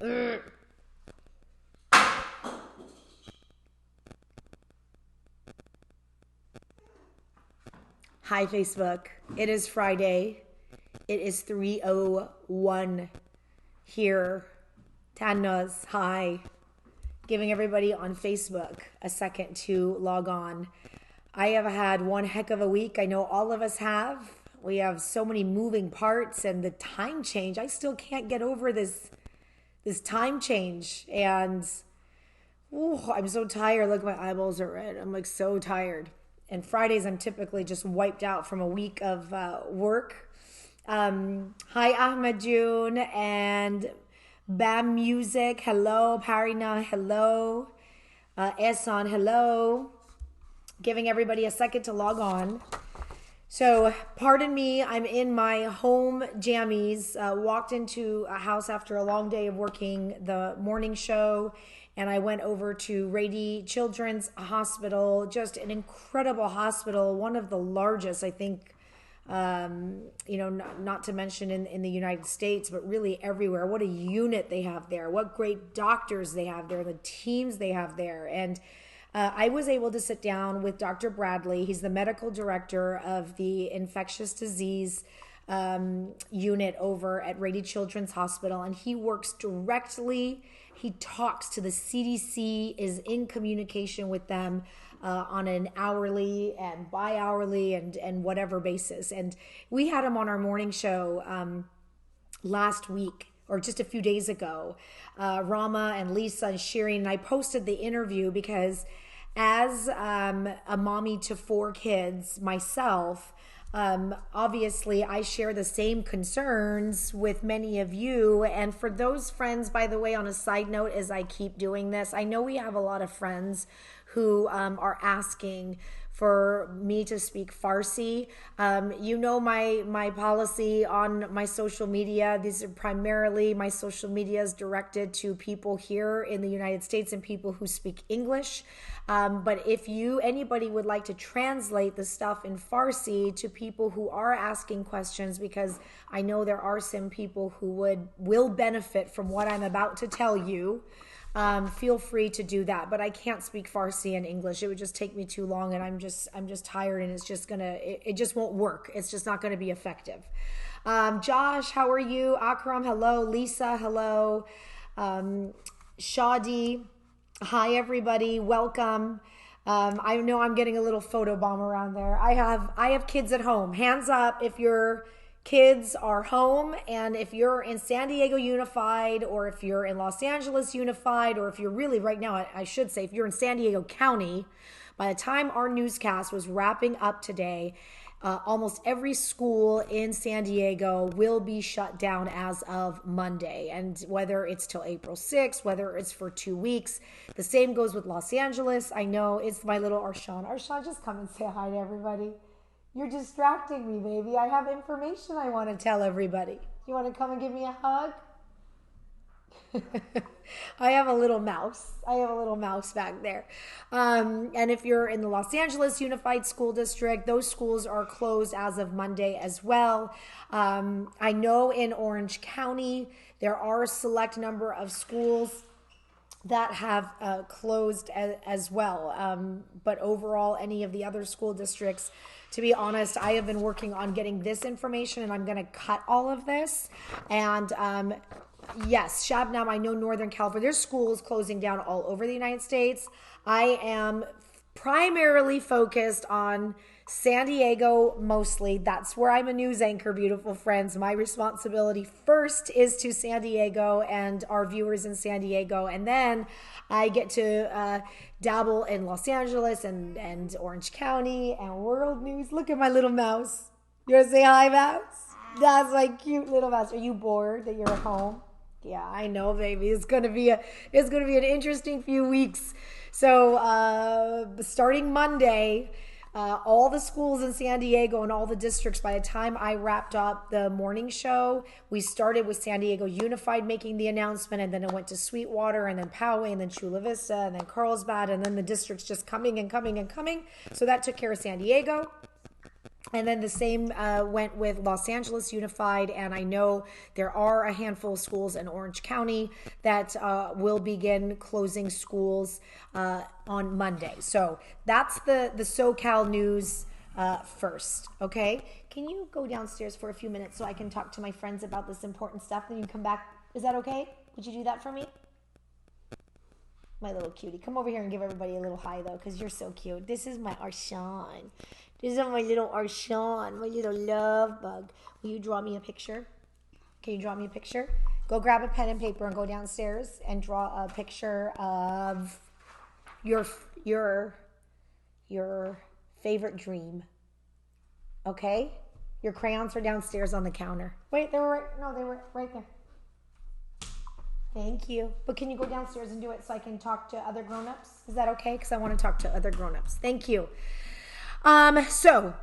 Hi, Facebook. It is Friday. It is 3:01 here. Tannos, hi. Giving everybody on Facebook a second to log on. I have had one heck of a week. I know all of us have. We have so many moving parts and the time change. I still can't get over this time change. And I'm so tired. Look, my eyeballs are red. I'm like so tired. And Fridays, I'm typically just wiped out from a week of work. Hi, Ahmed June and Bam Music. Hello, Parina. Hello, Ehsan. Hello. Giving everybody a second to log on. So, pardon me, I'm in my home jammies. Walked into a house after a long day of working the morning show, and I went over to Rady Children's Hospital, just an incredible hospital, one of the largest, I think, not to mention in the United States, but really everywhere. What a unit they have there. What great doctors they have there, the teams they have there. And I was able to sit down with Dr. Bradley. He's the medical director of the infectious disease unit over at Rady Children's Hospital, and he works directly. He talks to the CDC, is in communication with them on an hourly and bi-hourly and whatever basis. And we had him on our morning show last week, or just a few days ago, Rama and Lisa and Shirin, and I posted the interview because as a mommy to 4 kids myself, obviously I share the same concerns with many of you. And for those friends, by the way, on a side note, as I keep doing this, I know we have a lot of friends who are asking for me to speak Farsi. You know my policy on my social media. These are primarily, my social media is directed to people here in the United States and people who speak English. But if anybody would like to translate the stuff in Farsi to people who are asking questions, because I know there are some people who will benefit from what I'm about to tell you, feel free to do that. But I can't speak Farsi and English. It would just take me too long, and I'm just tired, and it's just it just won't work. It's just not gonna be effective. Josh, how are you? Akram, hello. Lisa, hello. Shadi, hi everybody, welcome. I know I'm getting a little photo bomb around there. I have kids at home. Hands up if your kids are home, and if you're in San Diego Unified, or if you're in Los Angeles Unified, or if you're really right now, I should say, if you're in San Diego County. By the time our newscast was wrapping up today, almost every school in San Diego will be shut down as of Monday. And whether it's till April 6th, whether it's for 2 weeks, the same goes with Los Angeles. I know it's my little Arshan. Arshan, just come and say hi to everybody. You're distracting me, baby. I have information I want to tell everybody. You want to come and give me a hug? I have a little mouse. Back there. And if you're in the Los Angeles Unified School District, those schools are closed as of Monday as well. I know in Orange County, there are a select number of schools that have closed as well. But overall, any of the other school districts, to be honest, I have been working on getting this information, and I'm going to cut all of this. And yes, Shabnam, I know Northern California, there's schools closing down all over the United States. I am primarily focused on San Diego mostly. That's where I'm a news anchor, beautiful friends. My responsibility first is to San Diego and our viewers in San Diego. And then I get to dabble in Los Angeles and Orange County and world news. Look at my little mouse. You want to say hi, mouse? That's my cute little mouse. Are you bored that you're at home? Yeah, I know, baby. It's gonna be an interesting few weeks. So starting Monday, all the schools in San Diego and all the districts, by the time I wrapped up the morning show, we started with San Diego Unified making the announcement, and then it went to Sweetwater, and then Poway, and then Chula Vista, and then Carlsbad, and then the districts just coming and coming and coming. So that took care of San Diego. And then the same went with Los Angeles Unified. And I know there are a handful of schools in Orange County that will begin closing schools on Monday. So that's the SoCal news first. Okay. Can you go downstairs for a few minutes so I can talk to my friends about this important stuff? Then you can come back. Is that okay? Would you do that for me? My little cutie. Come over here and give everybody a little hi, though, because you're so cute. This is my Arshan. This is my little Arshan, my little love bug. Will you draw me a picture? Can you draw me a picture? Go grab a pen and paper and go downstairs and draw a picture of your favorite dream. Okay? Your crayons are downstairs on the counter. Wait, they were right there. Thank you. But can you go downstairs and do it so I can talk to other grown-ups? Is that okay? Because I want to talk to other grown-ups. Thank you. So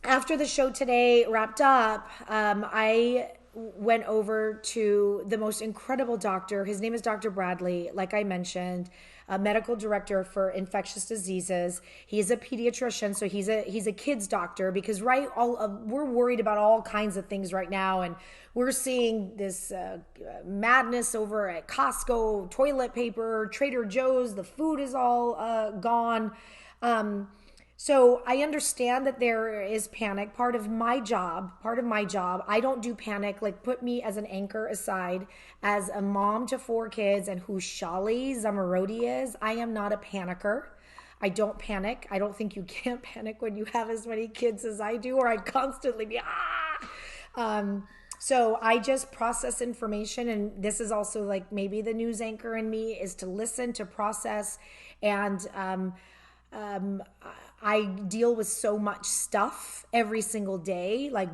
after the show today wrapped up, I went over to the most incredible doctor. His name is Dr. Bradley, like I mentioned, a medical director for infectious diseases. He's a pediatrician, so he's a kids doctor because we're worried about all kinds of things right now, and we're seeing this madness over at Costco, toilet paper, Trader Joe's, the food is all gone. So I understand that there is panic. Part of my job, I don't do panic. Like, put me as an anchor aside. As a mom to 4 kids and who SHALLZ is, I am not a panicker. I don't panic. I don't think you can panic when you have as many kids as I do, or I'd constantly be, So I just process information, and this is also like maybe the news anchor in me is to listen, to process, and I deal with so much stuff every single day, like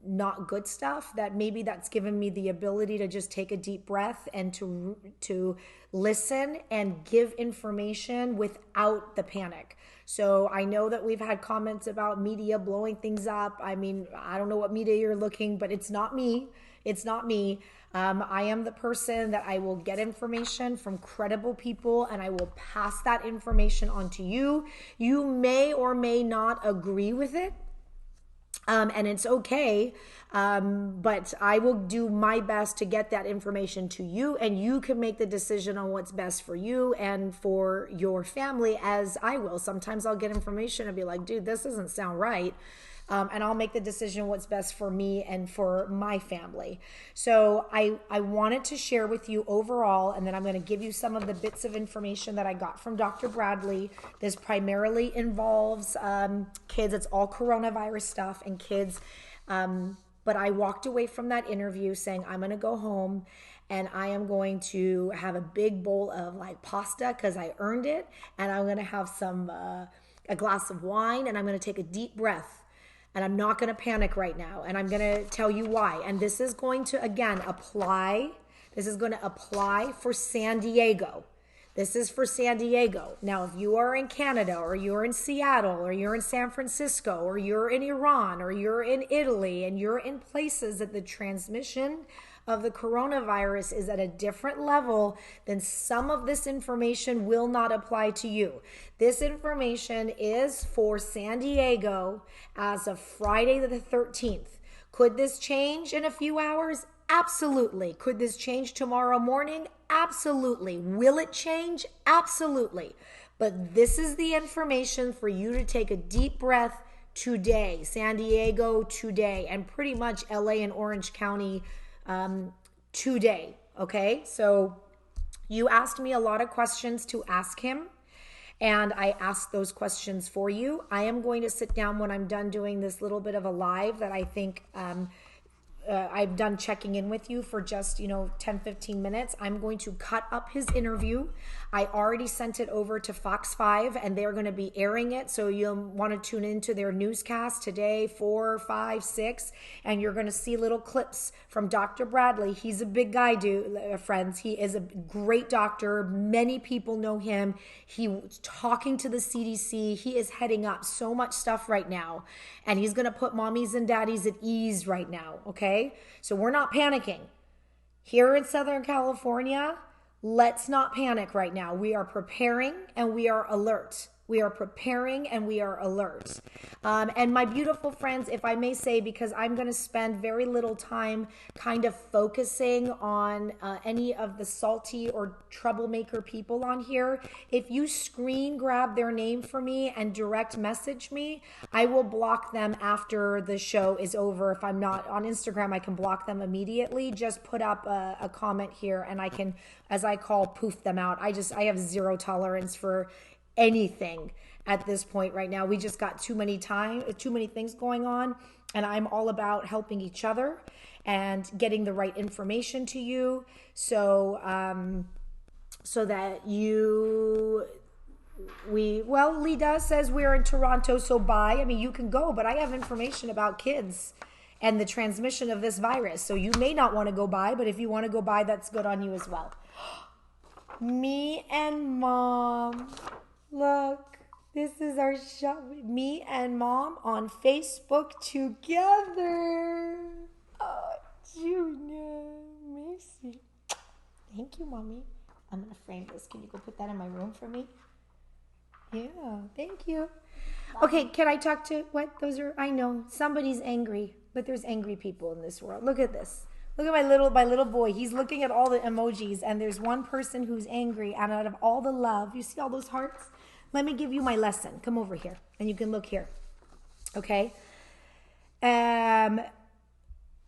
not good stuff, that maybe that's given me the ability to just take a deep breath and to listen and give information without the panic. So I know that we've had comments about media blowing things up. I mean, I don't know what media you're looking, but it's not me. It's not me. I am the person that I will get information from credible people, and I will pass that information on to you. You may or may not agree with it, and it's okay, but I will do my best to get that information to you, and you can make the decision on what's best for you and for your family, as I will. Sometimes I'll get information and be like, dude, this doesn't sound right. And I'll make the decision what's best for me and for my family. So I wanted to share with you overall, and then I'm going to give you some of the bits of information that I got from Dr. Bradley. This primarily involves kids. It's all coronavirus stuff and kids. But I walked away from that interview saying, I'm going to go home and I am going to have a big bowl of like pasta because I earned it. And I'm going to have a glass of wine, and I'm going to take a deep breath. And I'm not going to panic right now. And I'm going to tell you why. And this is going to, again, apply. This is going to apply for San Diego. This is for San Diego. Now, if you are in Canada, or you're in Seattle, or you're in San Francisco, or you're in Iran, or you're in Italy, and you're in places that the transmission of the coronavirus is at a different level, then some of this information will not apply to you. This information is for San Diego as of Friday the 13th. Could this change in a few hours? Absolutely. Could this change tomorrow morning? Absolutely. Will it change? Absolutely. But this is the information for you to take a deep breath today. San Diego today, and pretty much LA and Orange County today. Okay, so you asked me a lot of questions to ask him, and I asked those questions for you. I am going to sit down when I'm done doing this little bit of a live that I think I've done checking in with you for just 10-15 minutes. I'm going to cut up his interview. I already sent it over to Fox 5, and they're going to be airing it, so you'll want to tune into their newscast today, 4, 5, 6, and you're going to see little clips from Dr. Bradley. He's a big guy, friends. He is a great doctor. Many people know him. He was talking to the CDC. He is heading up so much stuff right now, and he's going to put mommies and daddies at ease right now, okay? So we're not panicking. Here in Southern California, let's not panic right now. We are preparing and we are alert. We are preparing and we are alert. And my beautiful friends, if I may say, because I'm going to spend very little time kind of focusing on any of the salty or troublemaker people on here, if you screen grab their name for me and direct message me, I will block them after the show is over. If I'm not on Instagram, I can block them immediately. Just put up a comment here and I can, as I call, poof them out. I have zero tolerance for anything at this point right now. We just got too many things going on, and I'm all about helping each other and getting the right information to you, so that Lida says we're in Toronto, so bye. I mean, you can go, but I have information about kids and the transmission of this virus, so you may not want to go by, but if you want to go by, that's good on you as well. Me and Mom. Look, this is our shop. Me and Mom on Facebook together. Oh, Junior. Merci. Thank you, Mommy. I'm going to frame this. Can you go put that in my room for me? Yeah, thank you. Okay, can I talk to what? I know. Somebody's angry, but there's angry people in this world. Look at this. Look at my little boy. He's looking at all the emojis, and there's one person who's angry, and out of all the love, you see all those hearts? Let me give you my lesson. Come over here, and you can look here. Okay?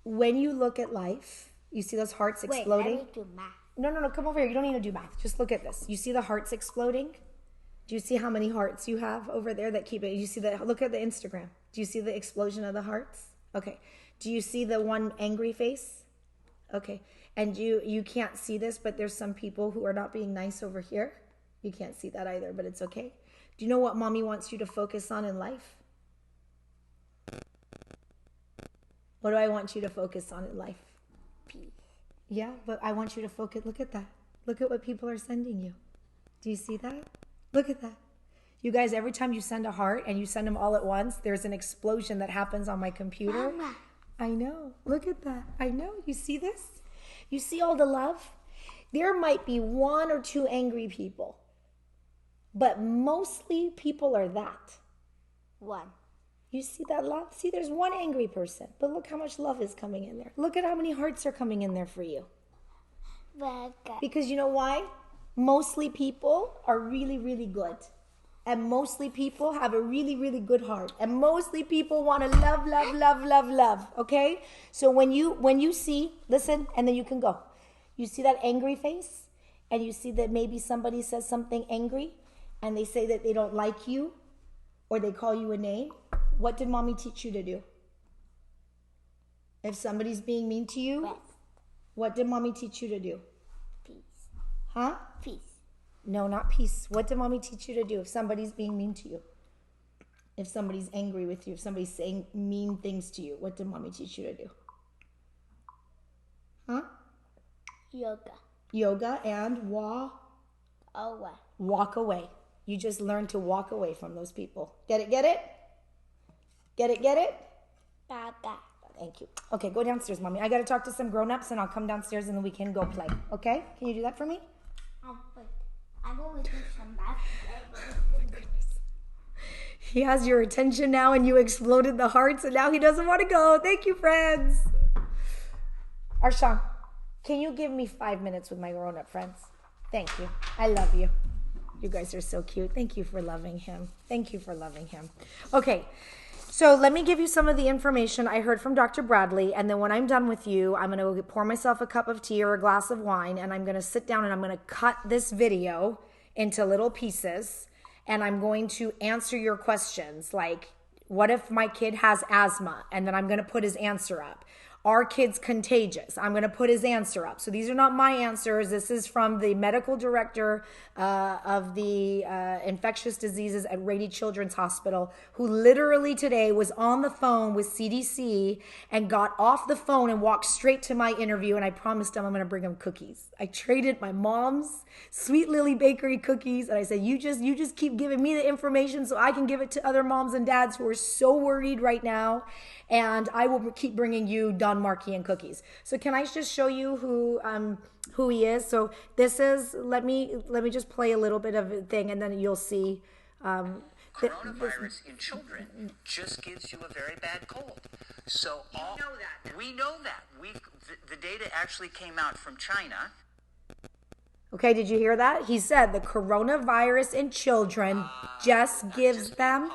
When you look at life, you see those hearts exploding? Wait, let me do math. No, come over here. You don't need to do math. Just look at this. You see the hearts exploding? Do you see how many hearts you have over there that keep it? You see that? Look at the Instagram. Do you see the explosion of the hearts? Okay. Do you see the one angry face? Okay. And you can't see this, but there's some people who are not being nice over here. You can't see that either, but it's okay. Do you know what Mommy wants you to focus on in life? What do I want you to focus on in life? Peace. Yeah, but I want you to focus. Look at that. Look at what people are sending you. Do you see that? Look at that. You guys, every time you send a heart and you send them all at once, there's an explosion that happens on my computer. Mama. I know. Look at that. I know. You see this? You see all the love? There might be one or two angry people, but mostly people are that. One. You see that love? See, there's one angry person, but look how much love is coming in there. Look at how many hearts are coming in there for you. Because you know why? Mostly people are really, really good. And mostly people have a really, really good heart. And mostly people want to love, love, love, love, love. Okay? So when you see, listen, and then you can go. You see that angry face? And you see that maybe somebody says something angry and they say that they don't like you or they call you a name. What did Mommy teach you to do? If somebody's being mean to you, what did Mommy teach you to do? Peace. Huh? Peace. No, not peace. What did Mommy teach you to do if somebody's being mean to you? If somebody's angry with you, if somebody's saying mean things to you, what did Mommy teach you to do? Huh? Yoga and walk away. You just learn to walk away from those people. Get it? Get it? Thank you. Okay, go downstairs, Mommy. I got to talk to some grown-ups, and I'll come downstairs, and then we can go play. Okay? Can you do that for me? I'm going to do some math. He has your attention now, and you exploded the hearts, and now he doesn't want to go. Thank you, friends. Arshan, can you give me 5 minutes with my grown-up friends? Thank you. I love you. You guys are so cute. Thank you for loving him. Thank you for loving him. Okay. So let me give you some of the information I heard from Dr. Bradley, and then when I'm done with you, I'm going to pour myself a cup of tea or a glass of wine, and I'm going to sit down and I'm going to cut this video into little pieces, and I'm going to answer your questions, like, what if my kid has asthma? And then I'm going to put his answer up. Are kids contagious? I'm going to put his answer up. So these are not my answers. This is from the medical director of the infectious diseases at Rady Children's Hospital, who literally today was on the phone with CDC and got off the phone and walked straight to my interview. And I promised him I'm going to bring him cookies. I traded my mom's Sweet Lily Bakery cookies. And I said, you just keep giving me the information so I can give it to other moms and dads who are so worried right now. And I will keep bringing you Don Marquis cookies. So can I just show you who he is? So this is, let me just play a little bit of a thing, and then you'll see Coronavirus in children just gives you a very bad cold. So we know that. The data actually came out from China. Okay, did you hear that? He said the coronavirus in children just gives them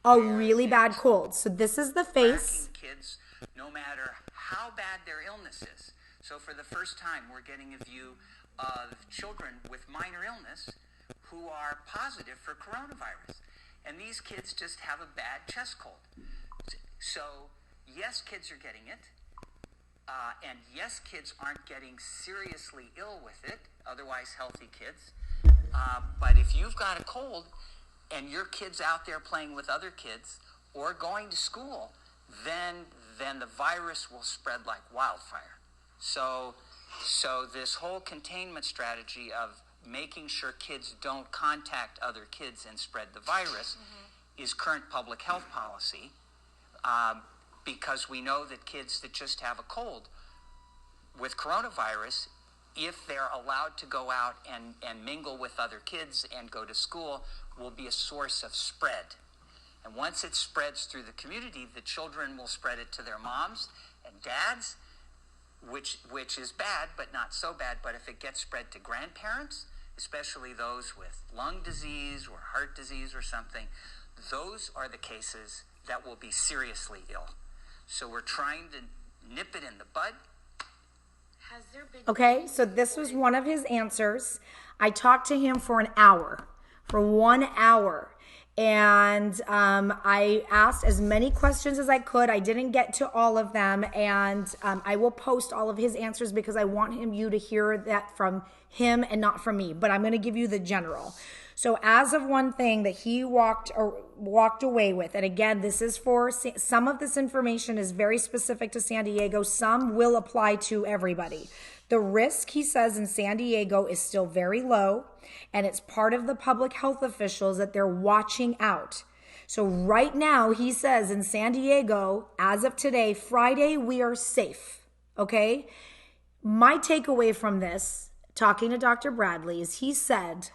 a really bad cold. So this is the face. Kids, no matter how bad their illness is. So for the first time, we're getting a view of children with minor illness who are positive for coronavirus. And these kids just have a bad chest cold. So yes, kids are getting it. And yes, kids aren't getting seriously ill with it, otherwise healthy kids. But if you've got a cold and your kid's out there playing with other kids or going to school, then the virus will spread like wildfire. So this whole containment strategy of making sure kids don't contact other kids and spread the virus is current public health policy. Because we know that kids that just have a cold with coronavirus, if they're allowed to go out and mingle with other kids and go to school, will be a source of spread. And once it spreads through the community, the children will spread it to their moms and dads, which is bad, but not so bad. But if it gets spread to grandparents, especially those with lung disease or heart disease or something, those are the cases that will be seriously ill. So we're trying to nip it in the bud. Okay, so this was one of his answers. I talked to him for 1 hour. And I asked as many questions as I could. I didn't get to all of them. And I will post all of his answers because I want you to hear that from him and not from me. But I'm going to give you the general. So as of one thing that he walked away with, and again, this is for some of this information is very specific to San Diego. Some will apply to everybody. The risk, he says, in San Diego is still very low, and it's part of the public health officials that they're watching out. So right now, he says in San Diego, as of today, Friday, we are safe. Okay? My takeaway from this, talking to Dr. Bradley, is he said,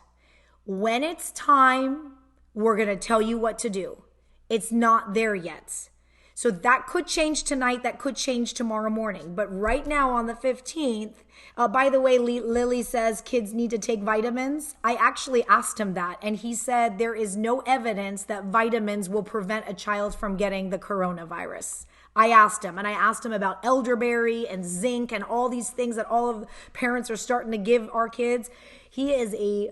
when it's time, we're going to tell you what to do. It's not there yet. So that could change tonight. That could change tomorrow morning. But right now on the 15th, by the way, Lily says kids need to take vitamins. I actually asked him that. And he said there is no evidence that vitamins will prevent a child from getting the coronavirus. I asked him, and I asked him about elderberry and zinc and all these things that all of parents are starting to give our kids. He is a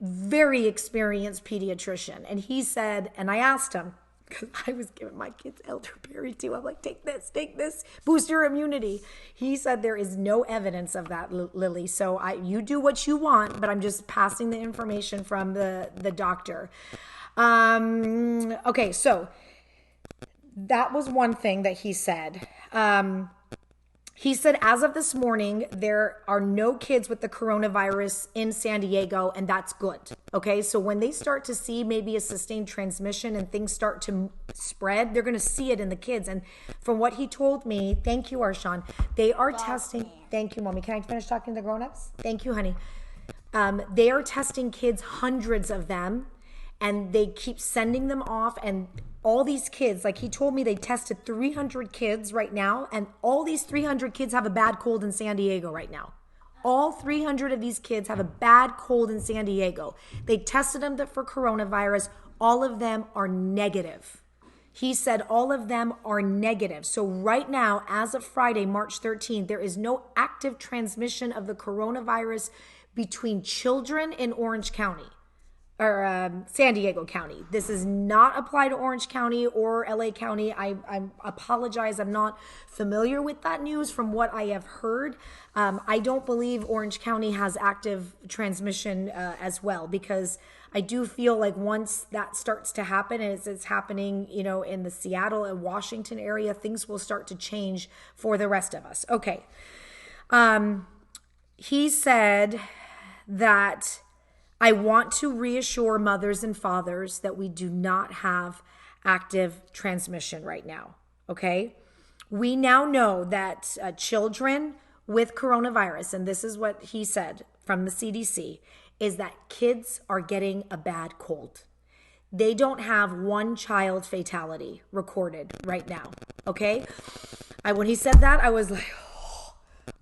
very experienced pediatrician. And he said, and I asked him, because I was giving my kids elderberry too. I'm like, take this, boost your immunity. He said there is no evidence of that, Lily. So you do what you want, but I'm just passing the information from the doctor. Okay, so that was one thing that he said. He said, as of this morning, there are no kids with the coronavirus in San Diego, and that's good. Okay, so when they start to see maybe a sustained transmission and things start to spread, they're going to see it in the kids. And from what he told me, thank you, Arshan, they are testing. Thank you, Mommy. Can I finish talking to the grown-ups? Thank you, honey. They are testing kids, hundreds of them, and they keep sending them off, and all these kids, like he told me, they tested 300 kids right now, and all these 300 kids have a bad cold in San Diego right now. All 300 of these kids have a bad cold in San Diego. They tested them for coronavirus. All of them are negative. He said all of them are negative. So right now, as of Friday, March 13th, there is no active transmission of the coronavirus between children in Orange County. Or San Diego County. This does not apply to Orange County or LA County. I apologize. I'm not familiar with that news from what I have heard. I don't believe Orange County has active transmission as well, because I do feel like once that starts to happen, and it's happening, in the Seattle and Washington area, things will start to change for the rest of us. Okay. He said that I want to reassure mothers and fathers that we do not have active transmission right now, okay? We now know that children with coronavirus, and this is what he said from the CDC, is that kids are getting a bad cold. They don't have one child fatality recorded right now, okay? When he said that, I was like, oh.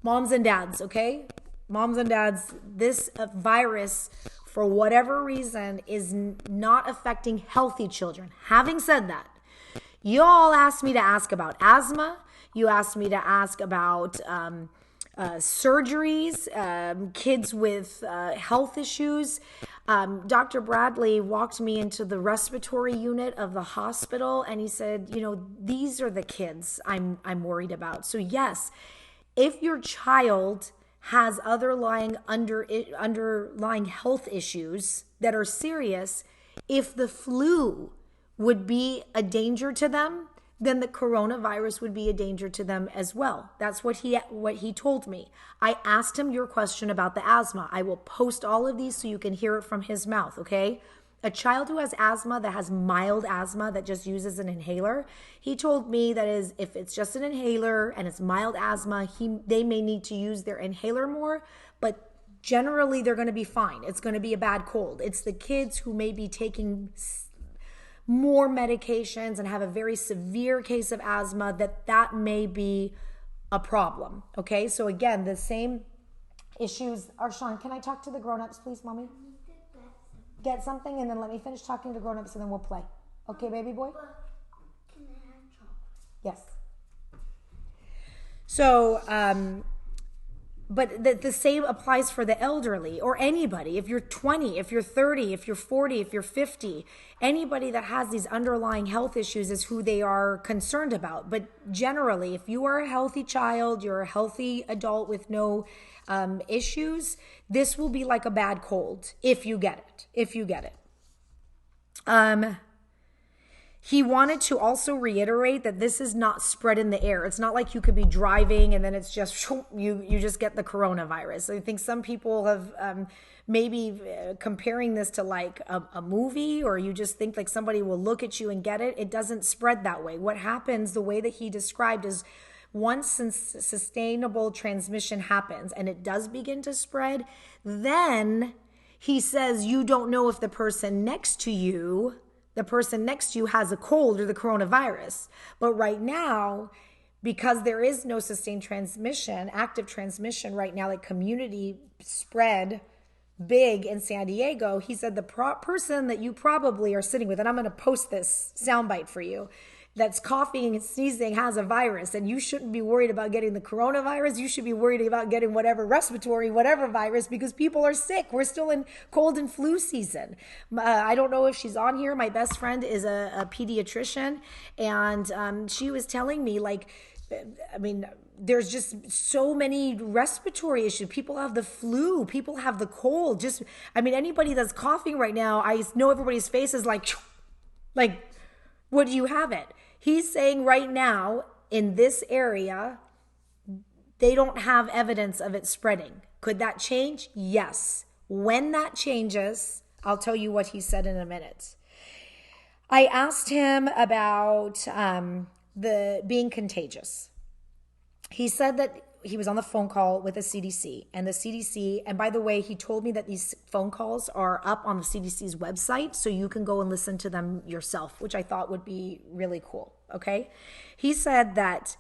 Moms and dads, okay? Moms and dads, this virus, for whatever reason, is not affecting healthy children. Having said that, you all asked me to ask about asthma. You asked me to ask about surgeries, kids with health issues. Dr. Bradley walked me into the respiratory unit of the hospital, and he said, these are the kids I'm worried about. So yes, if your child has underlying health issues that are serious, if the flu would be a danger to them, then the coronavirus would be a danger to them as well. That's what he told me. I asked him your question about the asthma. I will post all of these so you can hear it from his mouth, okay? A child who has asthma, that has mild asthma, that just uses an inhaler, he told me that if it's just an inhaler and it's mild asthma, they may need to use their inhaler more, but generally they're going to be fine. It's going to be a bad cold. It's the kids who may be taking more medications and have a very severe case of asthma that may be a problem. Okay, so again, the same issues. Arshawn, can I talk to the grown-ups, please, Mommy? Get something, and then let me finish talking to the grown-ups, and then we'll play. Okay, baby boy? Can I have chocolate? Yes. So, but the same applies for the elderly or anybody. If you're 20, if you're 30, if you're 40, if you're 50, anybody that has these underlying health issues is who they are concerned about. But generally, if you are a healthy child, you're a healthy adult with no issues, this will be like a bad cold if you get it. He wanted to also reiterate that this is not spread in the air. It's not like you could be driving and then it's just, you just get the coronavirus. I think some people have maybe comparing this to like a movie, or you just think like somebody will look at you and get it. It doesn't spread that way. What happens, the way that he described, is once sustainable transmission happens and it does begin to spread, then he says you don't know if the person next to you has a cold or the coronavirus. But right now, because there is no sustained transmission, active transmission right now, like community spread big in San Diego, he said the person that you probably are sitting with, and I'm going to post this soundbite for you, that's coughing and sneezing has a virus, and you shouldn't be worried about getting the coronavirus. You should be worried about getting whatever virus, because people are sick. We're still in cold and flu season. I don't know if she's on here. My best friend is a pediatrician, and she was telling me, there's just so many respiratory issues. People have the flu. People have the cold. Anybody that's coughing right now, I know everybody's face is like, what do you have it? He's saying right now in this area, they don't have evidence of it spreading. Could that change? Yes. When that changes, I'll tell you what he said in a minute. I asked him about the being contagious. He said that he was on the phone call with the CDC, and by the way, he told me that these phone calls are up on the CDC's website, so you can go and listen to them yourself, which I thought would be really cool, okay? He said that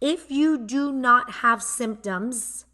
if you do not have symptoms,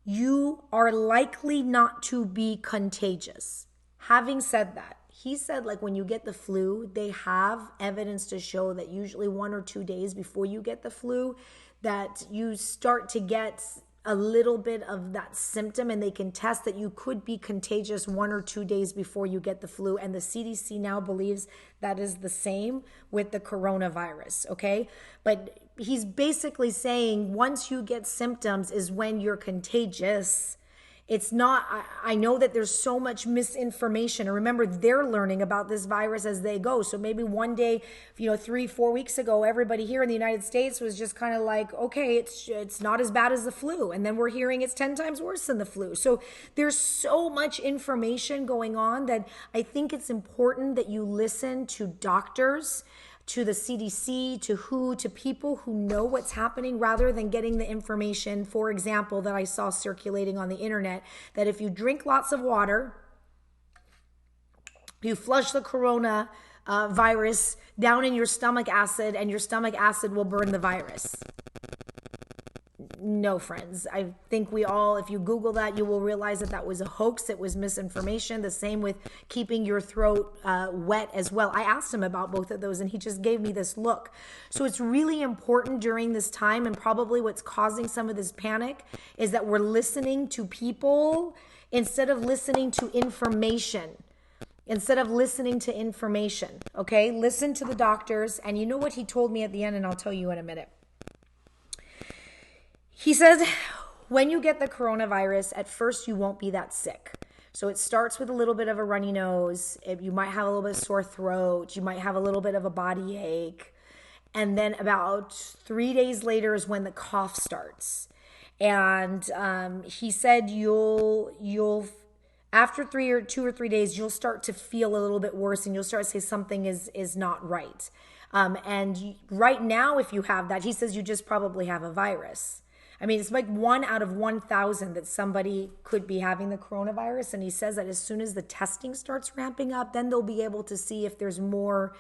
you are likely not to be contagious. Having said that, he said when you get the flu, they have evidence to show that usually 1 or 2 days before you get the flu, that you start to get a little bit of that symptom, and they can test that you could be contagious 1 or 2 days before you get the flu. And the CDC now believes that is the same with the coronavirus, okay? But he's basically saying once you get symptoms is when you're contagious. It's not, I know that there's so much misinformation. And remember, they're learning about this virus as they go. So maybe one day, 3-4 weeks ago, everybody here in the United States was just kind of like, okay, it's not as bad as the flu. And then we're hearing it's 10 times worse than the flu. So there's so much information going on that I think it's important that you listen to doctors, to the CDC, to people who know what's happening, rather than getting the information, for example, that I saw circulating on the internet, that if you drink lots of water, you flush the corona virus down in your stomach acid, and your stomach acid will burn the virus. No, friends. I think we all, if you Google that, you will realize that that was a hoax. It was misinformation. The same with keeping your throat wet as well. I asked him about both of those, and he just gave me this look. So it's really important during this time, and probably what's causing some of this panic is that we're listening to people instead of listening to information. Okay? Listen to the doctors. And you know what he told me at the end, and I'll tell you in a minute. He says, when you get the coronavirus, at first you won't be that sick. So it starts with a little bit of a runny nose. You might have a little bit of sore throat. You might have a little bit of a body ache. And then about 3 days later is when the cough starts. And he said you'll after 2 or 3 days, you'll start to feel a little bit worse, and you'll start to say something is not right. And right now, if you have that, he says you just probably have a virus. I mean, it's like 1 out of 1,000 that somebody could be having the coronavirus. And he says that as soon as the testing starts ramping up, then they'll be able to see if there's more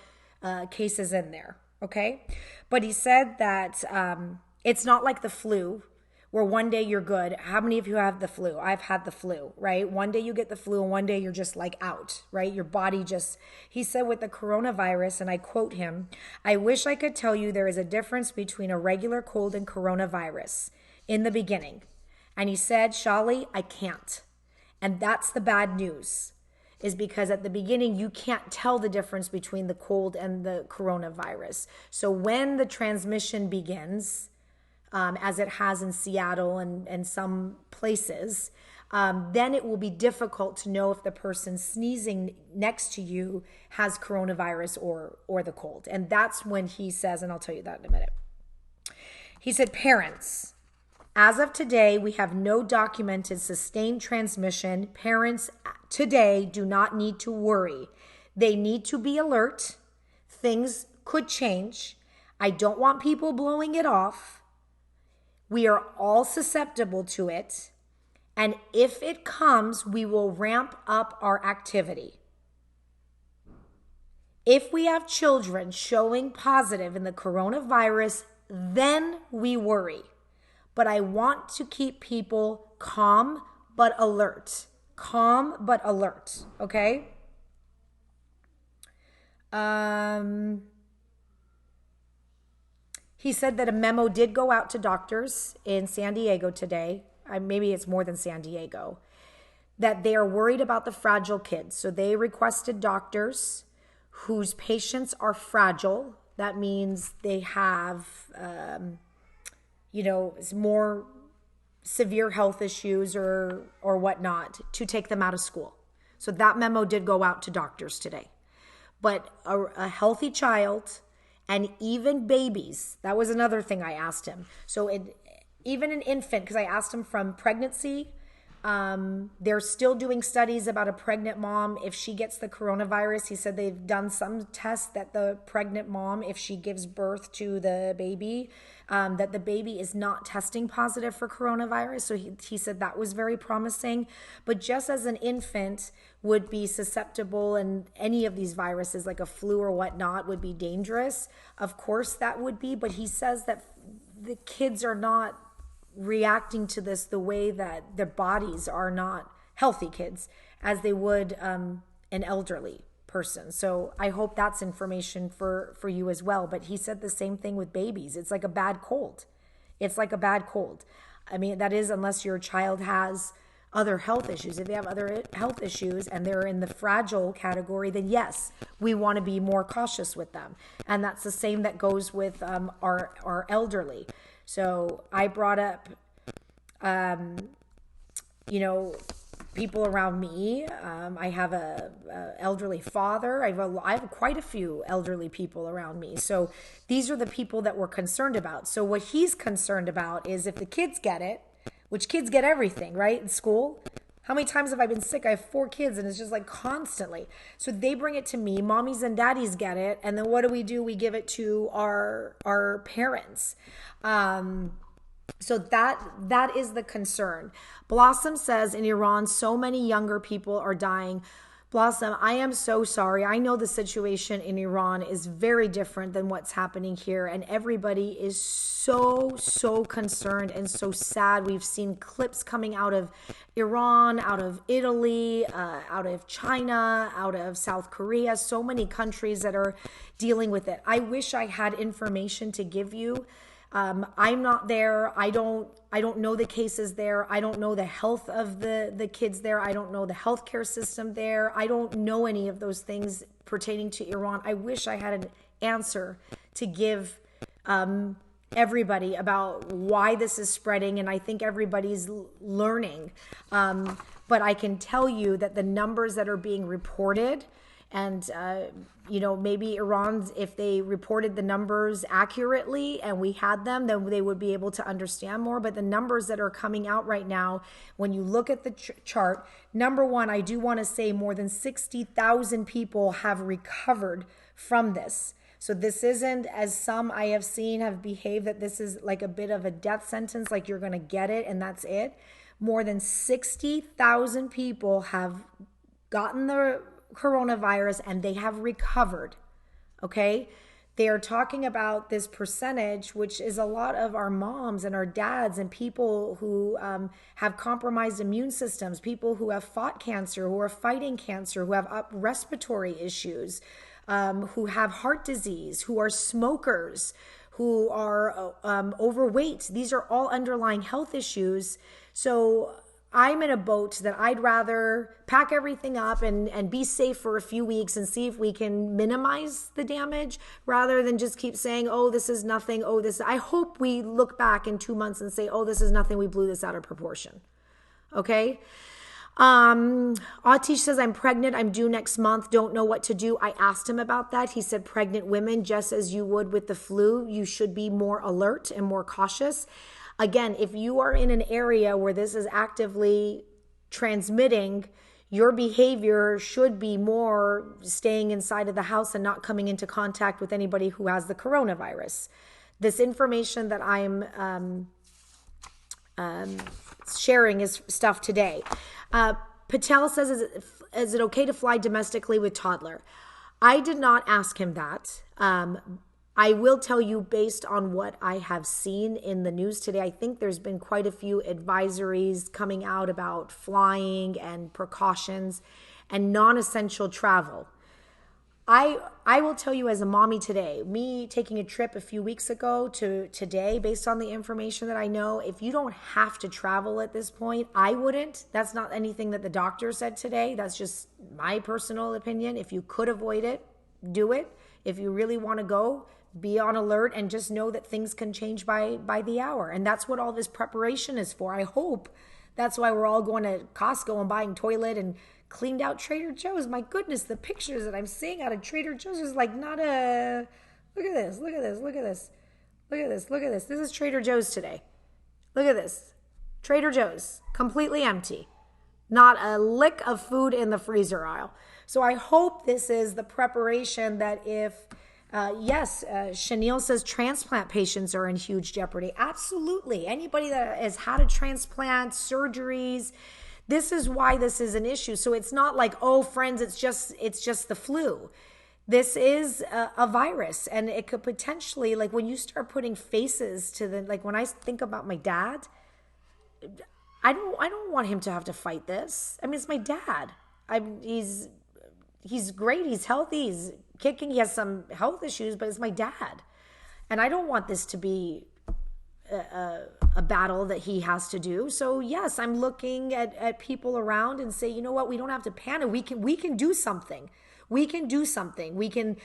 cases in there. Okay. But he said that it's not like the flu, where one day you're good. How many of you have the flu? I've had the flu, right? One day you get the flu and one day you're just like out, right? Your body just, he said with the coronavirus, and I quote him, "I wish I could tell you there is a difference between a regular cold and coronavirus in the beginning." And he said, "Shalli, I can't." And that's the bad news, is because at the beginning, you can't tell the difference between the cold and the coronavirus. So when the transmission begins, as it has in Seattle and some places, then it will be difficult to know if the person sneezing next to you has coronavirus or the cold. And that's when he says, and I'll tell you that in a minute. He said, "Parents, as of today, we have no documented sustained transmission. Parents today do not need to worry. They need to be alert. Things could change. I don't want people blowing it off. We are all susceptible to it. And if it comes, we will ramp up our activity. If we have children showing positive in the coronavirus, then we worry. But I want to keep people calm but alert." Calm but alert, okay? He said that a memo did go out to doctors in San Diego today. Maybe it's more than San Diego. That they are worried about the fragile kids. So they requested doctors whose patients are fragile. That means they have, more severe health issues or whatnot, to take them out of school. So that memo did go out to doctors today. But a healthy child, and even babies, that was another thing I asked him. So even an infant, because I asked him from pregnancy, they're still doing studies about a pregnant mom. If she gets the coronavirus, he said they've done some tests that the pregnant mom, if she gives birth to the baby, that the baby is not testing positive for coronavirus. So he said that was very promising. But just as an infant would be susceptible, and any of these viruses like a flu or whatnot would be dangerous, of course that would be. But he says that the kids are not reacting to this the way that their bodies are not healthy kids as they would an elderly person. So I hope that's information for you as well. But he said the same thing with babies. It's like a bad cold. It's like a bad cold. I mean, that is, unless your child has other health issues. If they have other health issues and they're in the fragile category, then yes, we want to be more cautious with them. And that's the same that goes with our elderly. So I brought up, people around me. I have a elderly father. I have quite a few elderly people around me. So these are the people that we're concerned about. So what he's concerned about is if the kids get it, which kids get everything, right, in school. How many times have I been sick? I have 4 kids, and it's just like constantly. So they bring it to me. Mommies and daddies get it. And then what do? We give it to our parents. So that is the concern. Blossom says in Iran, so many younger people are dying. Blossom, I am so sorry. I know the situation in Iran is very different than what's happening here, and everybody is so concerned and so sad. We've seen clips coming out of Iran, out of Italy, out of China, out of South Korea, so many countries that are dealing with it. I wish I had information to give you. I'm not there. I don't know the cases there. I don't know the health of the kids there. I don't know the healthcare system there. I don't know any of those things pertaining to Iran. I wish I had an answer to give everybody about why this is spreading, and I think everybody's learning. But I can tell you that the numbers that are being reported, and maybe Iran, if they reported the numbers accurately and we had them, then they would be able to understand more. But the numbers that are coming out right now, when you look at the chart, number one, I do want to say more than 60,000 people have recovered from this. So this isn't, as some I have seen have behaved, that this is like a bit of a death sentence, like you're going to get it and that's it. More than 60,000 people have gotten the coronavirus and they have recovered. Okay, they are talking about this percentage, which is a lot of our moms and our dads and people who have compromised immune systems, people who have fought cancer, who are fighting cancer, who have respiratory issues, who have heart disease, who are smokers, who are overweight. These are all underlying health issues. So I'm in a boat that I'd rather pack everything up and be safe for a few weeks and see if we can minimize the damage rather than just keep saying, oh, this is nothing. Oh, this, I hope we look back in 2 months and say, oh, this is nothing. We blew this out of proportion. Okay. Atish says, I'm pregnant. I'm due next month. Don't know what to do. I asked him about that. He said, pregnant women, just as you would with the flu, you should be more alert and more cautious. Again, if you are in an area where this is actively transmitting, your behavior should be more staying inside of the house and not coming into contact with anybody who has the coronavirus. This information that I'm sharing is stuff today. Patel says, is it okay to fly domestically with toddler? I did not ask him that. I will tell you, based on what I have seen in the news today, I think there's been quite a few advisories coming out about flying and precautions and non-essential travel. I will tell you, as a mommy today, me taking a trip a few weeks ago to today, based on the information that I know, if you don't have to travel at this point, I wouldn't. That's not anything that the doctor said today. That's just my personal opinion. If you could avoid it, do it. If you really want to go, be on alert and just know that things can change by the hour. And that's what all this preparation is for. I hope that's why we're all going to Costco and buying toilet and cleaned out Trader Joe's. My goodness, the pictures that I'm seeing out of Trader Joe's is like not a... Look at this, look at this, look at this. Look at this, look at this. This is Trader Joe's today. Look at this. Trader Joe's, completely empty. Not a lick of food in the freezer aisle. So I hope this is the preparation that if... yes, Chanel says transplant patients are in huge jeopardy. Absolutely. Anybody that has had a transplant, surgeries, this is why this is an issue. So it's not like, oh, friends, it's just the flu. This is a virus, and it could potentially, like when you start putting faces to the, like when I think about my dad, I don't want him to have to fight this. I mean, it's my dad. He's great. He's healthy. He's kicking. He has some health issues, but it's my dad. And I don't want this to be a battle that he has to do. So yes, I'm looking at people around and say, you know what? We don't have to panic. We can do something. We can do something. We can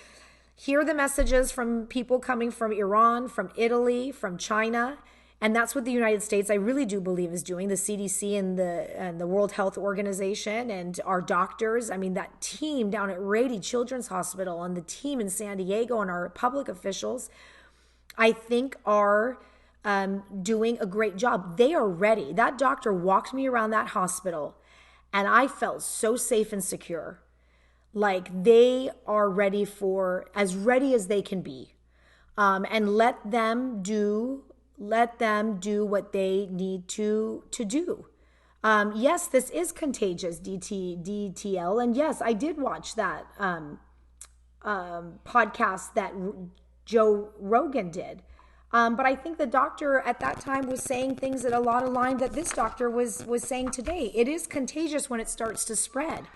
hear the messages from people coming from Iran, from Italy, from China. And that's what the United States, I really do believe, is doing. The CDC and the World Health Organization and our doctors. I mean, that team down at Rady Children's Hospital and the team in San Diego and our public officials, I think are doing a great job. They are ready. That doctor walked me around that hospital and I felt so safe and secure. Like they are ready as ready as they can be. And let them do what they need to do. Yes, this is contagious, DTL. And yes, I did watch that podcast that Joe Rogan did. But I think the doctor at that time was saying things that a lot of line that this doctor was saying today. It is contagious when it starts to spread,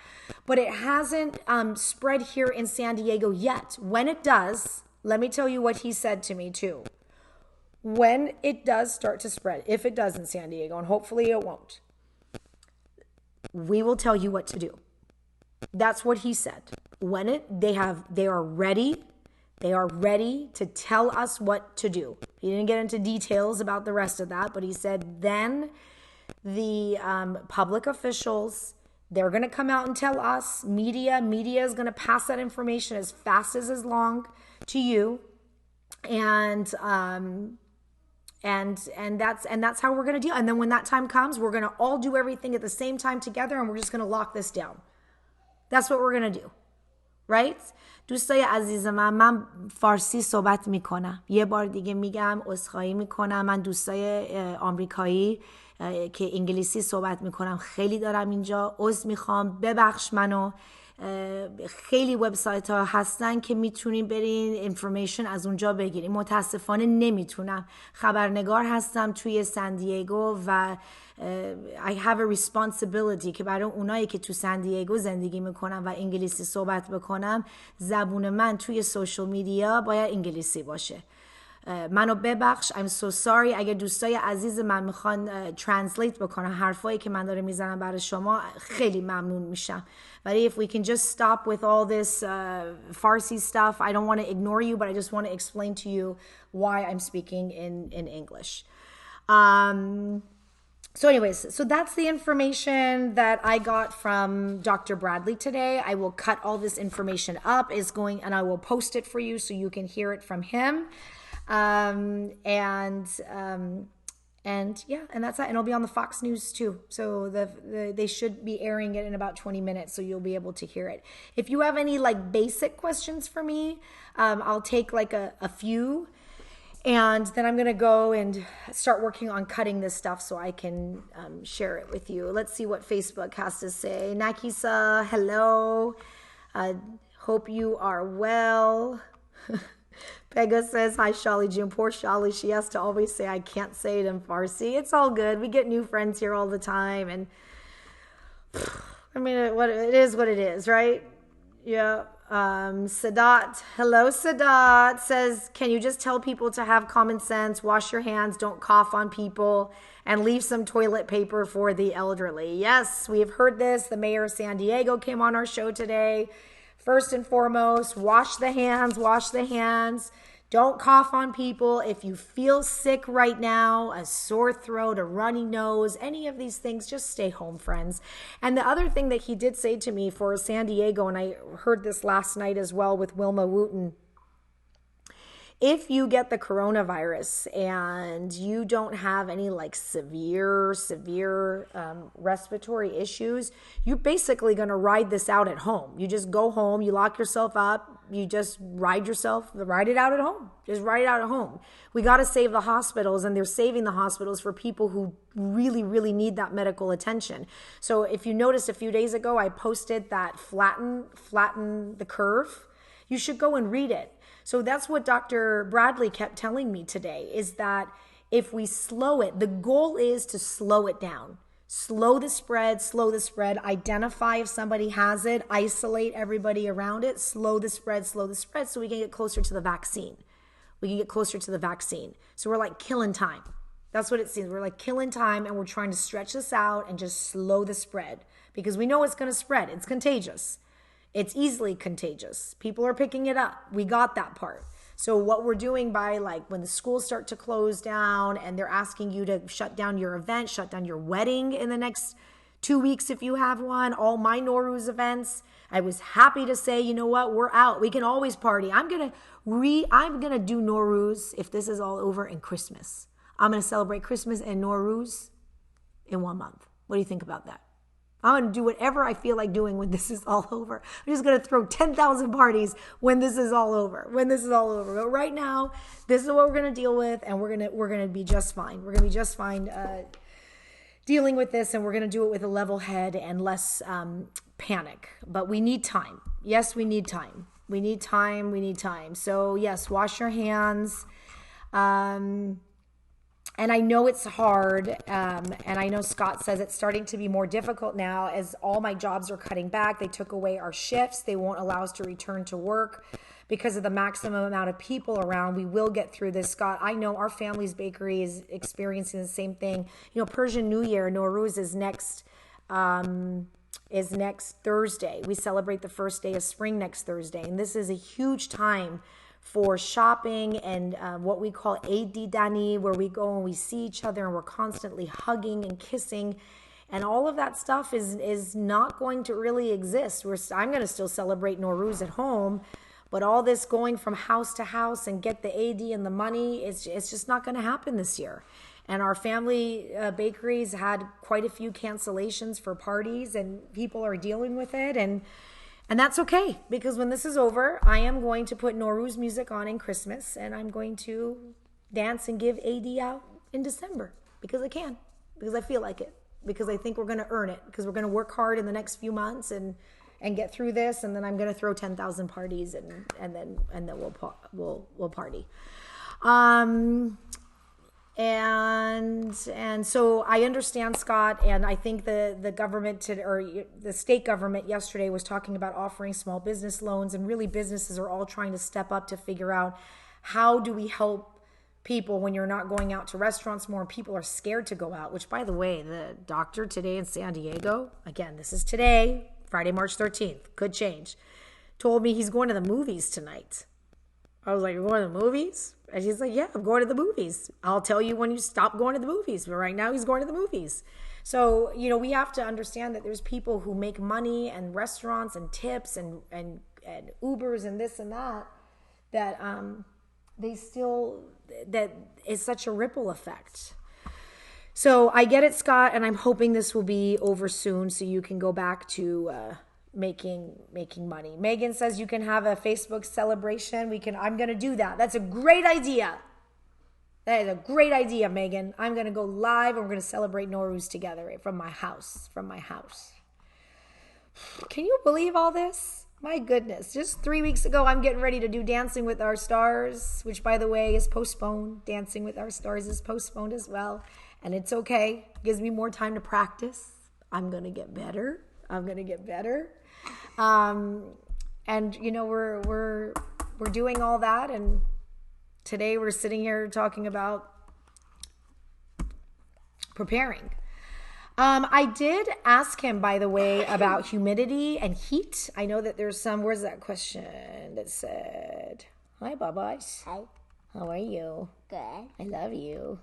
but it hasn't spread here in San Diego yet. When it does, let me tell you what he said to me too. When it does start to spread, if it does in San Diego, and hopefully it won't, we will tell you what to do. That's what he said. When they are ready. They are ready to tell us what to do. He didn't get into details about the rest of that, but he said then the public officials, they're going to come out and tell us. Media is going to pass that information as fast as long to you, and that's how we're going to deal. And then when that time comes, we're going to all do everything at the same time together, and we're just going to lock this down. That's what we're going to do. Right? دوستای عزیز من فارسی صحبت میکنم. یه بار دیگه میگم عذرخواهی میکنم. من دوستای آمریکایی که انگلیسی صحبت میکنم خیلی دارم اینجا. عذر میخوام. ببخش منو. خیلی وبسایت ها هستن که میتونین برین اینفورمیشن از اونجا بگیرین. متاسفانه نمیتونم. خبرنگار هستم توی سان دیگو و I have a responsibility که برای اونایی که تو سان دیگو زندگی میکنم و انگلیسی صحبت بکنم، زبون من توی سوشال میدیا باید انگلیسی باشه. منو ببخش. I'm so sorry. اگر دوستای عزیز من میخوان translate بکنن حرفایی که من داره میزنم برای شما، خیلی ممنون میشم. ولی if we can just stop with all this Farsi stuff, I don't want to ignore you, but I just want to explain to you why I'm speaking in English. So anyways, so that's the information that I got from Dr. Bradley today. I will cut all this information up and I will post it for you so you can hear it from him. And yeah, and that's it. And it'll be on the Fox News too. So they should be airing it in about 20 minutes, so you'll be able to hear it. If you have any like basic questions for me, I'll take like a few. And then I'm going to go and start working on cutting this stuff so I can share it with you. Let's see what Facebook has to say. Nakisa, hello. Hope you are well. Pega says, hi, Shali June. Poor Shali. She has to always say, I can't say it in Farsi. It's all good. We get new friends here all the time. And I mean, it is what it is, right? Yeah. Sadat, hello Sadat, says, can you just tell people to have common sense, wash your hands, don't cough on people, and leave some toilet paper for the elderly? Yes, we have heard this. The mayor of San Diego came on our show today. First and foremost, wash the hands. Don't cough on people. If you feel sick right now, a sore throat, a runny nose, any of these things, just stay home, friends. And the other thing that he did say to me for San Diego, and I heard this last night as well with Wilma Wooten, if you get the coronavirus and you don't have any like severe respiratory issues, you're basically going to ride this out at home. You just go home, you lock yourself up, you just ride it out at home. Just ride it out at home. We got to save the hospitals, and they're saving the hospitals for people who really, really need that medical attention. So if you noticed a few days ago, I posted that flatten the curve. You should go and read it. So that's what Dr. Bradley kept telling me today, is that if we slow it, the goal is to slow it down. Slow the spread, identify if somebody has it, isolate everybody around it, slow the spread so we can get closer to the vaccine. So we're like killing time. That's what it seems. We're like killing time, and we're trying to stretch this out and just slow the spread because we know it's going to spread. It's contagious. It's easily contagious. People are picking it up. We got that part. So what we're doing by like when the schools start to close down and they're asking you to shut down your event, shut down your wedding in the next 2 weeks if you have one, all my Nowruz events, I was happy to say, you know what, we're out. We can always party. I'm going to do Nowruz if this is all over in Christmas. I'm going to celebrate Christmas and Nowruz in 1 month. What do you think about that? I'm going to do whatever I feel like doing when this is all over. I'm just going to throw 10,000 parties when this is all over. But right now, this is what we're going to deal with, and we're going to be just fine. We're going to be just fine. dealing with this, and we're going to do it with a level head and less panic. But we need time. Yes, we need time. We need time. We need time. So yes, wash your hands. And I know it's hard. And I know Scott says it's starting to be more difficult now as all my jobs are cutting back. They took away our shifts. They won't allow us to return to work because of the maximum amount of people around. We will get through this, Scott. I know our family's bakery is experiencing the same thing. You know, Persian New Year, Nowruz, is next Thursday. We celebrate the first day of spring next Thursday. And this is a huge time for shopping and what we call Eid Dani, where we go and we see each other and we're constantly hugging and kissing. And all of that stuff is not going to really exist. I'm going to still celebrate Nowruz at home, but all this going from house to house and get the AD and the money, it's just not going to happen this year. And our family bakeries had quite a few cancellations for parties, and people are dealing with it. And that's okay, because when this is over, I am going to put Nowruz music on in Christmas, and I'm going to dance and give AD out in December because I can, because I feel like it, because I think we're going to earn it, because we're going to work hard in the next few months and get through this, and then I'm going to throw 10,000 parties, and then we'll party. And so I understand, Scott, and I think the government or the state government yesterday was talking about offering small business loans, and really businesses are all trying to step up to figure out how do we help people when you're not going out to restaurants more and people are scared to go out, which, by the way, the doctor today in San Diego, again, this is today, Friday, March 13th, could change, told me he's going to the movies tonight. I was like, you're going to the movies? And he's like, yeah, I'm going to the movies. I'll tell you when you stop going to the movies. But right now he's going to the movies. So, you know, we have to understand that there's people who make money and restaurants and tips and Ubers and this and that they still, that is such a ripple effect. So I get it, Scott, and I'm hoping this will be over soon so you can go back to making money. Megan says you can have a Facebook celebration. I'm going to do that. That's a great idea. That is a great idea, Megan. I'm going to go live and we're going to celebrate Nowruz together from my house. Can you believe all this? My goodness. Just 3 weeks ago, I'm getting ready to do Dancing with Our Stars, which, by the way, is postponed. Dancing with Our Stars is postponed as well. And it's okay. It gives me more time to practice. I'm going to get better. And you know, we're doing all that, and today we're sitting here talking about preparing. I did ask him, by the way, about humidity and heat. I know that there's where's that question that said, hi, Babas. Hi. How are you? Good. I love you.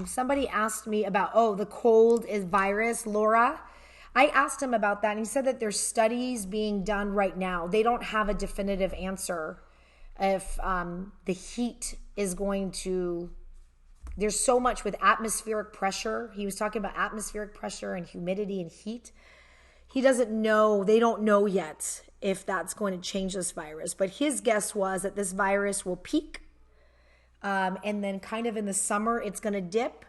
Somebody asked me about, the cold is virus, Laura. I asked him about that, and he said that there's studies being done right now. They don't have a definitive answer if the heat is going to... There's so much with atmospheric pressure. He was talking about atmospheric pressure and humidity and heat. He doesn't know. They don't know yet if that's going to change this virus. But his guess was that this virus will peak, and then kind of in the summer, it's going to dip.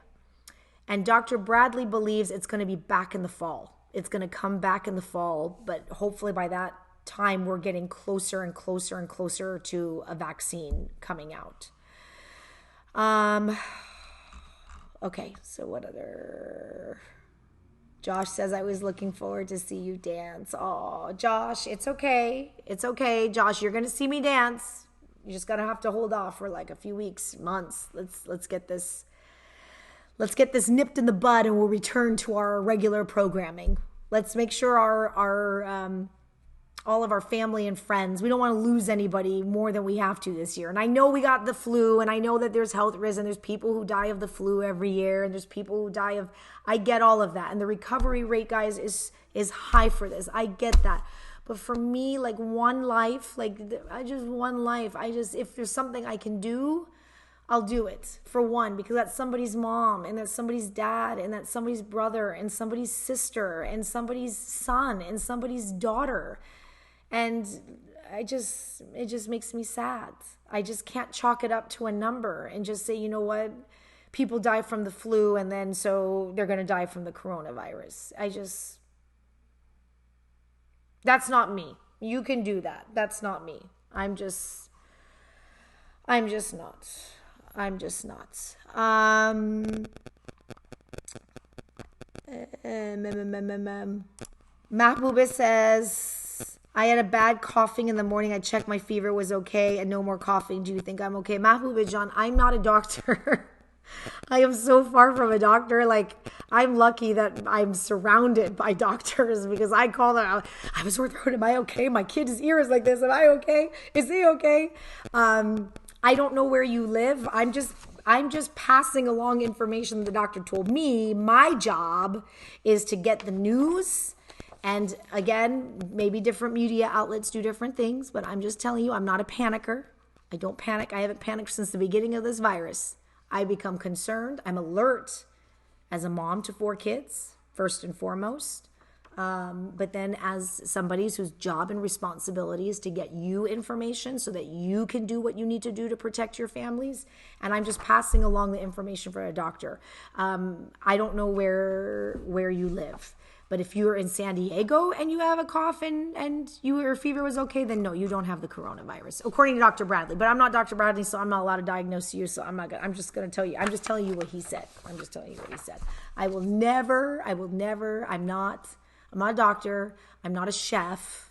And Dr. Bradley believes it's going to be back in the fall. It's going to come back in the fall, but hopefully by that time, we're getting closer and closer and closer to a vaccine coming out. Okay, so what other... Josh says, I was looking forward to see you dance. Oh, Josh, it's okay. It's okay. Josh, you're going to see me dance. You're just going to have to hold off for like a few weeks, months. Let's get this nipped in the bud, and we'll return to our regular programming. Let's make sure our all of our family and friends, we don't want to lose anybody more than we have to this year. And I know we got the flu, and I know that there's health risks, and there's people who die of the flu every year, and there's people who die of, I get all of that. And the recovery rate, guys, is high for this. I get that. But for me, like one life, if there's something I can do, I'll do it, for one, because that's somebody's mom, and that's somebody's dad, and that's somebody's brother, and somebody's sister, and somebody's son, and somebody's daughter. And it just makes me sad. I just can't chalk it up to a number and just say, you know what, people die from the flu, and then so they're going to die from the coronavirus. That's not me. You can do that. That's not me. I'm just not. Mahbooba says, I had a bad coughing in the morning. I checked my fever was okay and no more coughing. Do you think I'm okay? Mahbooba John, I'm not a doctor. I am so far from a doctor. Like, I'm lucky that I'm surrounded by doctors, because I call them, I was sore throat. Am I okay? My kid's ear is like this. Am I okay? Is he okay? I don't know where you live. I'm just passing along information the doctor told me. My job is to get the news. And again, maybe different media outlets do different things, but I'm just telling you, I'm not a panicker. I don't panic. I haven't panicked since the beginning of this virus. I become concerned. I'm alert as a mom to 4 kids, first and foremost. But then as somebody whose job and responsibility is to get you information so that you can do what you need to do to protect your families. And I'm just passing along the information for a doctor. I don't know where you live. But if you're in San Diego and you have a cough and your fever was okay, then no, you don't have the coronavirus, according to Dr. Bradley. But I'm not Dr. Bradley, so I'm not allowed to diagnose you. So I'm just going to tell you. I'm just telling you what he said. I'm not a doctor. I'm not a chef.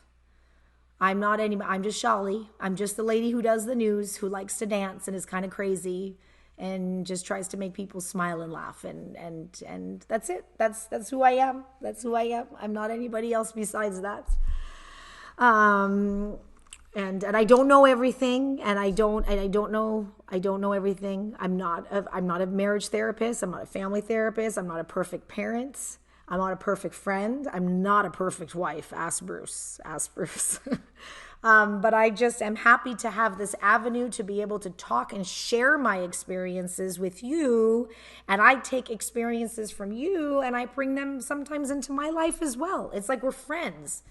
I'm not anybody. I'm just Shalli. I'm just the lady who does the news, who likes to dance and is kind of crazy and just tries to make people smile and laugh. And that's it. That's who I am. That's who I am. I'm not anybody else besides that. And I don't know everything, and I don't know everything. I'm not a marriage therapist. I'm not a family therapist. I'm not a perfect parent. I'm not a perfect friend. I'm not a perfect wife. Ask Bruce. But I just am happy to have this avenue to be able to talk and share my experiences with you. And I take experiences from you and I bring them sometimes into my life as well. It's like we're friends.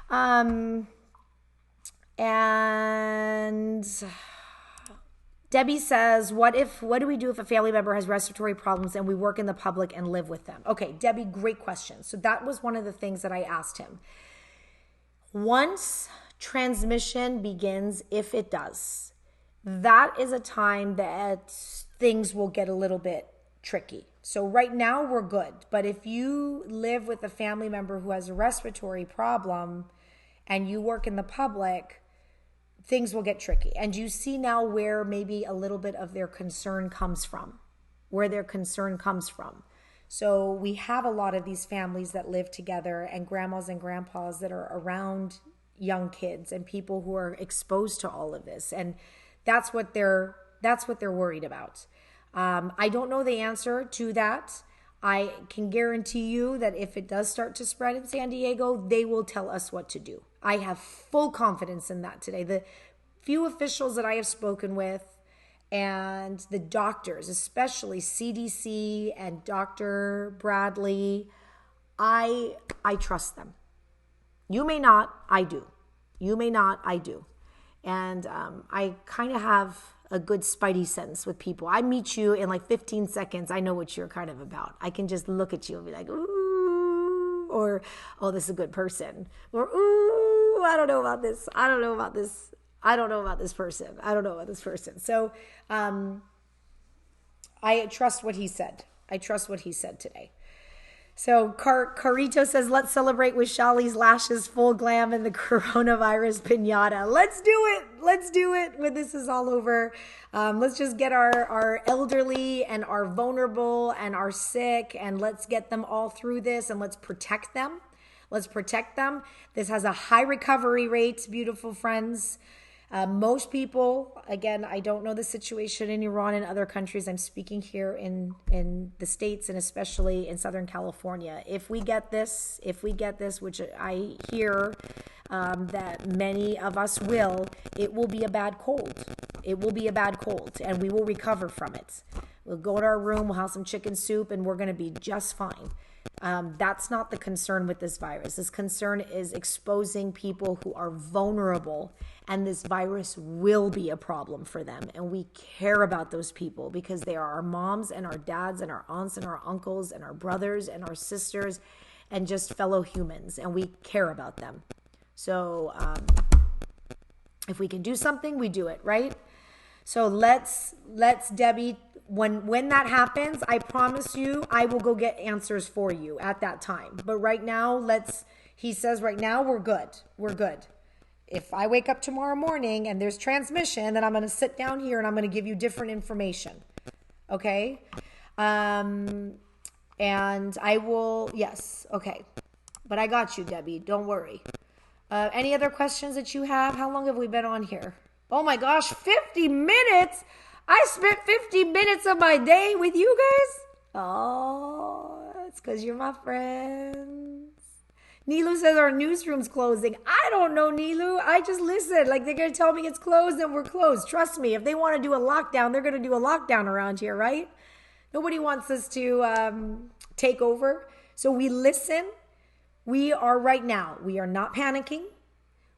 And Debbie says, what do we do if a family member has respiratory problems and we work in the public and live with them? Okay, Debbie, great question. So that was one of the things that I asked him. Once transmission begins, if it does, that is a time that things will get a little bit tricky. So right now we're good. But if you live with a family member who has a respiratory problem and you work in the public, things will get tricky. And you see now where maybe a little bit of their concern comes from, So we have a lot of these families that live together, and grandmas and grandpas that are around young kids and people who are exposed to all of this. And that's what they're worried about. I don't know the answer to that. I can guarantee you that if it does start to spread in San Diego, they will tell us what to do. I have full confidence in that today. The few officials that I have spoken with and the doctors, especially CDC and Dr. Bradley, I trust them. You may not, I do. And I kind of have a good spidey sense with people. I meet you in like 15 seconds. I know what you're kind of about. I can just look at you and be like, ooh, or, oh, this is a good person. Or, ooh, I don't know about this person. So I trust what he said. Today. So Carito says, let's celebrate with Shalli's lashes, full glam, and the coronavirus piñata. Let's do it when this is all over. Let's just get our elderly and our vulnerable and our sick, and let's get them all through this, and let's protect them. This has a high recovery rate, beautiful friends. Most people, again, I don't know the situation in Iran and other countries. I'm speaking here in the States and especially in Southern California. If we get this, which I hear that many of us will, it will be a bad cold. And we will recover from it. We'll go to our room, we'll have some chicken soup, and we're going to be just fine. That's not the concern with this virus. This concern is exposing people who are vulnerable, and this virus will be a problem for them. And we care about those people because they are our moms and our dads and our aunts and our uncles and our brothers and our sisters and just fellow humans. And we care about them. So if we can do something, we do it, right? So let's Debbie, when that happens, I promise you, I will go get answers for you at that time. But right now, he says right now, we're good. We're good. If I wake up tomorrow morning and there's transmission, then I'm going to sit down here and I'm going to give you different information. Okay? And I will, yes. Okay. But I got you, Debbie. Don't worry. Any other questions that you have? How long have we been on here? Oh my gosh, 50 minutes? I spent 50 minutes of my day with you guys? Oh, it's because you're my friends. Nilu says our newsroom's closing. I don't know, Nilu. I just listen. Like, they're going to tell me it's closed, then we're closed. Trust me, if they want to do a lockdown, they're going to do a lockdown around here, right? Nobody wants us to take over. So we listen. We are right now. We are not panicking.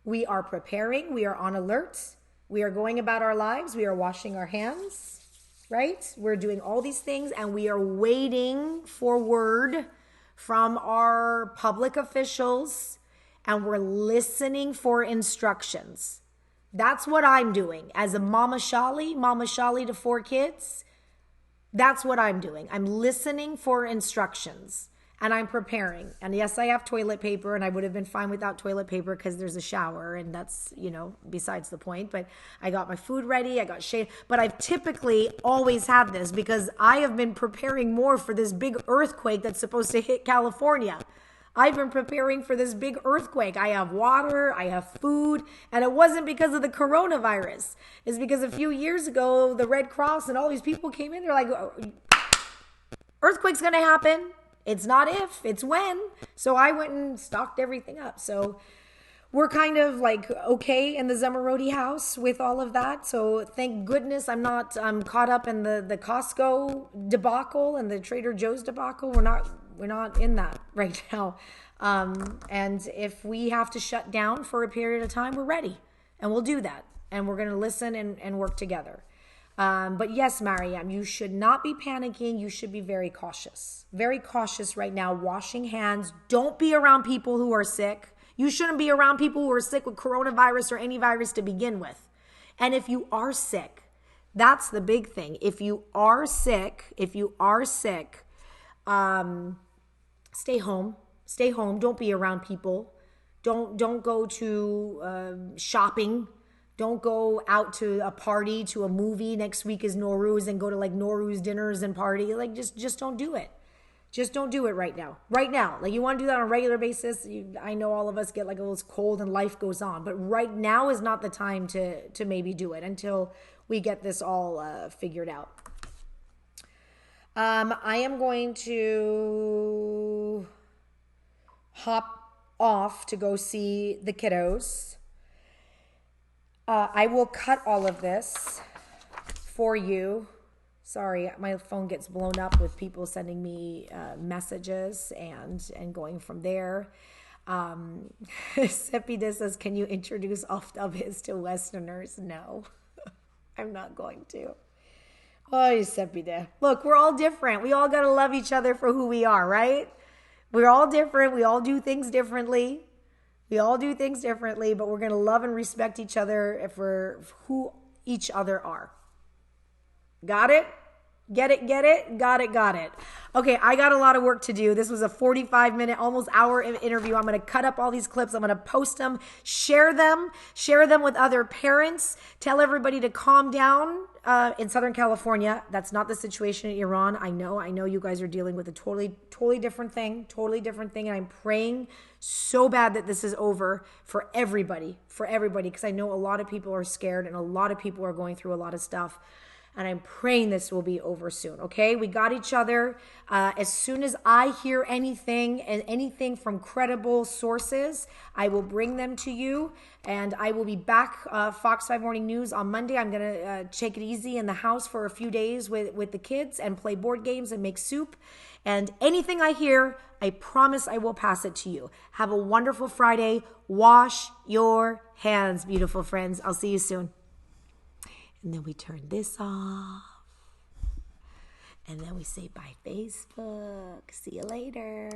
We are preparing. We are on alert. We are going about our lives. We are washing our hands, right? We're doing all these things, and we are waiting for word from our public officials, and we're listening for instructions. That's what I'm doing. As a Mama Shali to 4 kids, that's what I'm doing. I'm listening for instructions. And I'm preparing. And yes, I have toilet paper, and I would have been fine without toilet paper because there's a shower, and that's, besides the point. But I got my food ready. I got shade. But I've typically always had this because I have been preparing more for this big earthquake that's supposed to hit California. I've been preparing for this big earthquake. I have water, I have food, and it wasn't because of the coronavirus. It's because a few years ago, the Red Cross and all these people came in. They're like, earthquake's going to happen. It's not if, it's when. So I went and stocked everything up. So we're kind of like okay in the Zamarodi house with all of that. So thank goodness I'm caught up in the Costco debacle and the Trader Joe's debacle. We're not in that right now. And if we have to shut down for a period of time, we're ready. And we'll do that. And we're going to listen and work together. But yes, Mariam, you should not be panicking. You should be very cautious. Very cautious right now. Washing hands. Don't be around people who are sick. You shouldn't be around people who are sick with coronavirus or any virus to begin with. And if you are sick, that's the big thing. If you are sick, stay home. Stay home. Don't be around people. Don't go to shopping. Don't go out to a party, to a movie. Next week is Nowruz, and go to like Nowruz dinners and party. Like, just don't do it. Just don't do it right now. Right now. Like, you want to do that on a regular basis. I know all of us get like a little cold and life goes on. But right now is not the time to maybe do it until we get this all figured out. I am going to hop off to go see the kiddos. I will cut all of this for you. Sorry, my phone gets blown up with people sending me messages and going from there. Sepide says, can you introduce Aftabis to Westerners? No, I'm not going to. Oh, Sepide. Look, we're all different. We all got to love each other for who we are, right? We're all different. We all do things differently. But we're going to love and respect each other for who each other are. Got it? Get it? Got it. Okay, I got a lot of work to do. This was a 45-minute, almost hour interview. I'm going to cut up all these clips. I'm going to post them, share them with other parents, tell everybody to calm down. In Southern California, that's not the situation in Iran. I know you guys are dealing with a totally different thing, and I'm praying so bad that this is over for everybody, because I know a lot of people are scared and a lot of people are going through a lot of stuff. And I'm praying this will be over soon, okay? We got each other. As soon as I hear anything from credible sources, I will bring them to you. And I will be back, Fox 5 Morning News, on Monday. I'm going to take it easy in the house for a few days with the kids and play board games and make soup. And anything I hear, I promise I will pass it to you. Have a wonderful Friday. Wash your hands, beautiful friends. I'll see you soon. And then we turn this off. And then we say bye, Facebook. See you later.